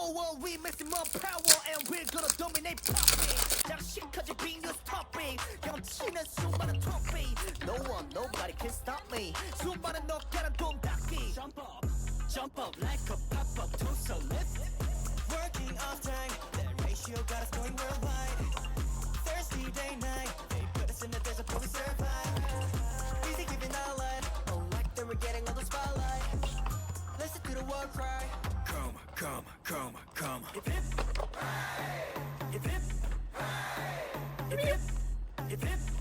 whole world we maximum power and we're gonna dominate popping. 장식까지 big news topic. 경치는 수많은 trophy. No one, nobody can stop me. 수많은 어깨는 돈 닦기. Jump up like a pop up to so lift. Working off time, that ratio got us going worldwide. Thirsty day night, they put us in the desert but we survive. Easy giving our life, oh like they were getting all the spotlight. Listen to the war cry. Come, come, come, come. Hip hip, hip hip, hip hip, hip hip.